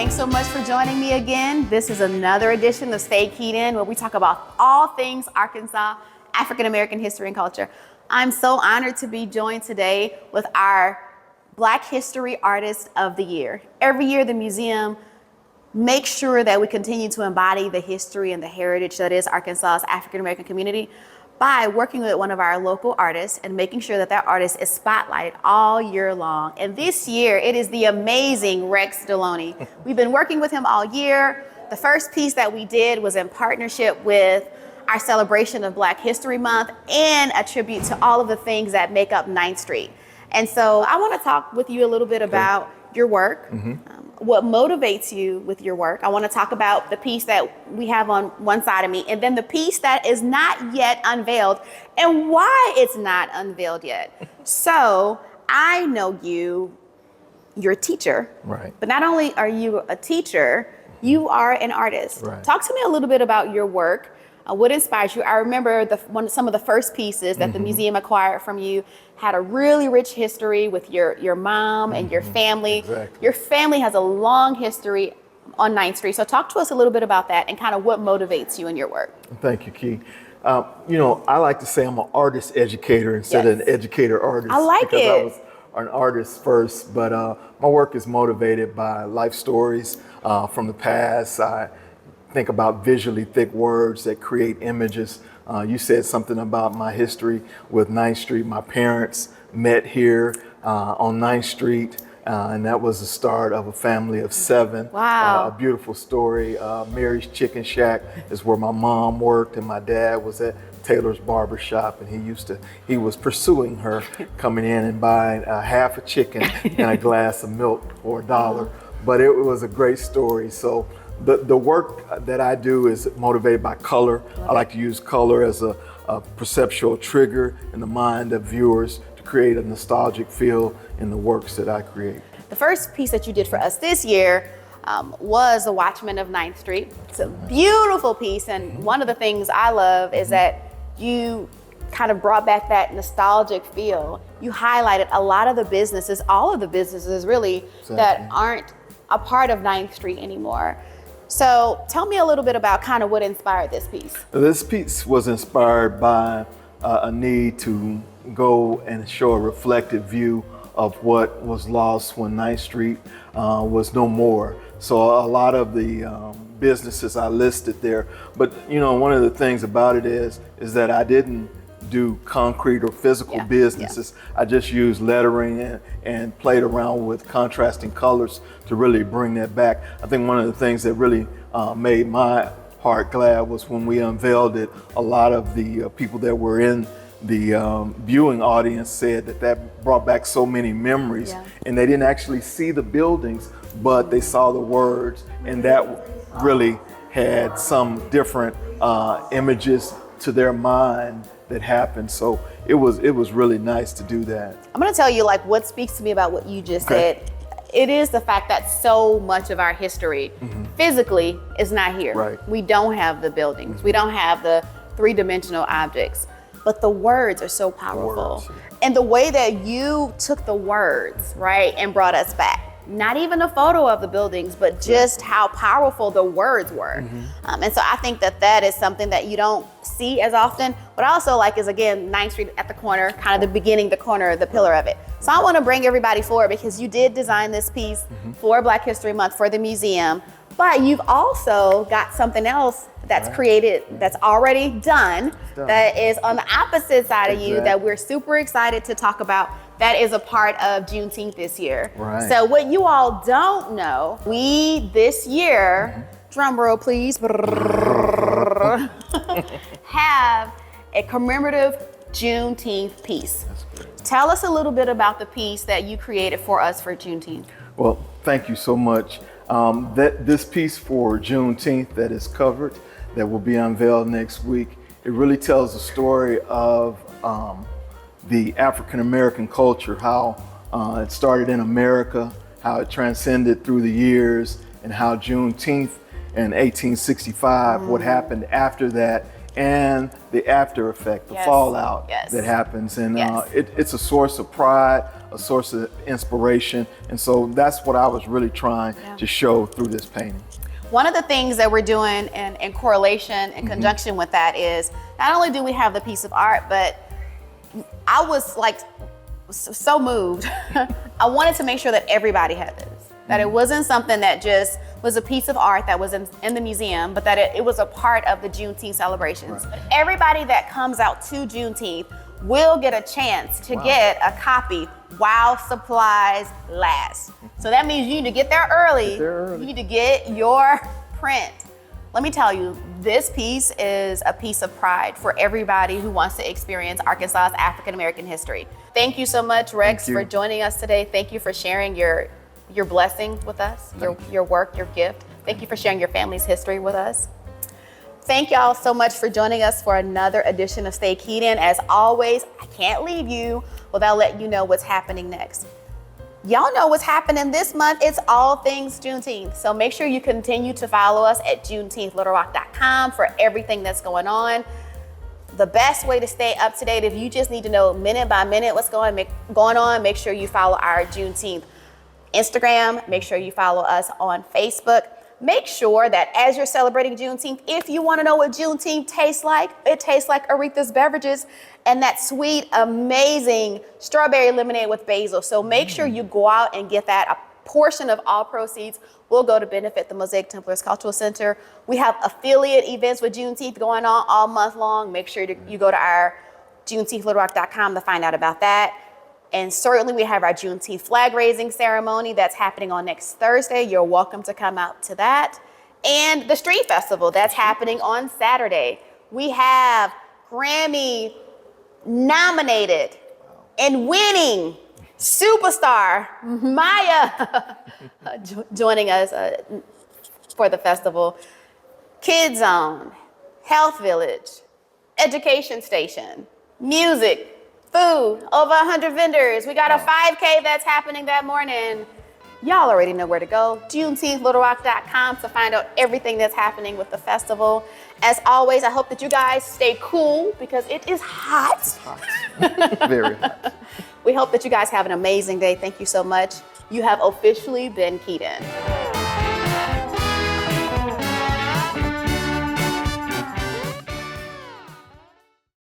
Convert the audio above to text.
Thanks so much for joining me again. This is another edition of Stay Keyed In, where we talk about all things Arkansas, African American history and culture. I'm so honored to be joined today with our Black History Artist of the Year. Every year, the museum makes sure that we continue to embody the history and the heritage that is Arkansas's African American community by working with one of our local artists and making sure that that artist is spotlighted all year long. And this year, it is the amazing Rex Deloney. We've been working with him all year. The first piece that we did was in partnership with our celebration of Black History Month and a tribute to all of the things that make up 9th Street. And so I want to talk with you a little bit about your work, what motivates you with your work. I want to talk about the piece that we have on one side of me, and then the piece that is not yet unveiled and why it's not unveiled yet. So I know you're a teacher, right? But not only are you a teacher, you are an artist. Right. Talk to me a little bit about your work. What inspires you? I remember some of the first pieces that the museum acquired from you had a really rich history with your mom and your family. Exactly. Your family has a long history on 9th Street. So talk to us a little bit about that and kind of what motivates you in your work. Thank you, Key. I like to say I'm an artist educator instead of an educator artist. I like because I it. was an artist first, but my work is motivated by life stories from the past. I think about visually thick words that create images. You said something about my history with 9th Street. My parents met here on 9th Street, and that was the start of a family of 7. Wow. A beautiful story. Mary's Chicken Shack is where my mom worked, and my dad was at Taylor's Barber Shop, and he was pursuing her, coming in and buying half a chicken and a glass of milk for $1. But it was a great story. So the work that I do is motivated by color. I like to use color as a perceptual trigger in the mind of viewers to create a nostalgic feel in the works that I create. The first piece that you did for us this year was The Watchman of 9th Street. It's a beautiful piece, and one of the things I love is that you kind of brought back that nostalgic feel. You highlighted a lot of the businesses, all of the businesses really, that aren't a part of 9th Street anymore. So tell me a little bit about kind of what inspired this piece. This piece was inspired by a need to go and show a reflective view of what was lost when 9th Street was no more. So a lot of the businesses I listed there, but one of the things about it is that I didn't do concrete or physical businesses. I just used lettering and played around with contrasting colors to really bring that back. I think one of the things that really made my heart glad was when we unveiled it. A lot of the people that were in the viewing audience said that brought back so many memories, and they didn't actually see the buildings, but they saw the words, and that really had some different images to their mind that happened. So it was really nice to do that. I'm going to tell you what speaks to me about what you just said. It is the fact that so much of our history physically is not here. Right. We don't have the buildings. We don't have the 3-dimensional objects, but the words are so powerful. And the way that you took the words, right, and brought us back. Not even a photo of the buildings, but just how powerful the words were. And so I think that is something that you don't see as often. What I also like is, again, 9th Street at the corner, kind of the beginning, the corner, the pillar of it. So I want to bring everybody forward because you did design this piece for Black History Month for the museum, but you've also got something else that's created, that's already done, that is on the opposite side of you that we're super excited to talk about. That is a part of Juneteenth this year. Right. So what you all don't know, we this year, drum roll please, have a commemorative Juneteenth piece. Tell us a little bit about the piece that you created for us for Juneteenth. Well, thank you so much. This piece for Juneteenth that is covered, that will be unveiled next week, it really tells the story of the African American culture, how it started in America, how it transcended through the years, and how Juneteenth in 1865, what happened after that and the after effect, the Yes. fallout Yes. that happens. And Yes. it's a source of pride, a source of inspiration. And so that's what I was really trying to show through this painting. One of the things that we're doing in correlation, in conjunction with that, is not only do we have the piece of art, but I was like so moved. I wanted to make sure that everybody had this, that it wasn't something that just was a piece of art that was in the museum, but that it was a part of the Juneteenth celebrations. Right. Everybody that comes out to Juneteenth will get a chance to get a copy while supplies last. So that means you need to get there early. You need to get your print. Let me tell you, this piece is a piece of pride for everybody who wants to experience Arkansas's African American history. Thank you so much, Rex, for joining us today. Thank you for sharing your blessing with us, your work, your gift. Thank you for sharing your family's history with us. Thank y'all so much for joining us for another edition of Stay Keyed In. As always, I can't leave you without letting you know what's happening next. Y'all know what's happening this month. It's all things Juneteenth. So make sure you continue to follow us at JuneteenthLittleRock.com for everything that's going on. The best way to stay up to date, if you just need to know minute by minute what's going on, make sure you follow our Juneteenth Instagram. Make sure you follow us on Facebook. Make sure that as you're celebrating Juneteenth, if you want to know what Juneteenth tastes like, it tastes like Aretha's Beverages and that sweet, amazing strawberry lemonade with basil. So make sure you go out and get that. A portion of all proceeds will go to benefit the Mosaic Templars Cultural Center. We have affiliate events with Juneteenth going on all month long. Make sure you go to our JuneteenthLittleRock.com to find out about that. And certainly we have our Juneteenth flag raising ceremony that's happening on next Thursday. You're welcome to come out to that. And the street festival that's happening on Saturday. We have Grammy nominated and winning superstar Maya joining us for the festival. Kids Zone, Health Village, Education Station, music, food, over 100 vendors. We got a 5K that's happening that morning. Y'all already know where to go. JuneteenthLittleRock.com to find out everything that's happening with the festival. As always, I hope that you guys stay cool because it is hot. It's hot. Very hot. We hope that you guys have an amazing day. Thank you so much. You have officially been keyed in.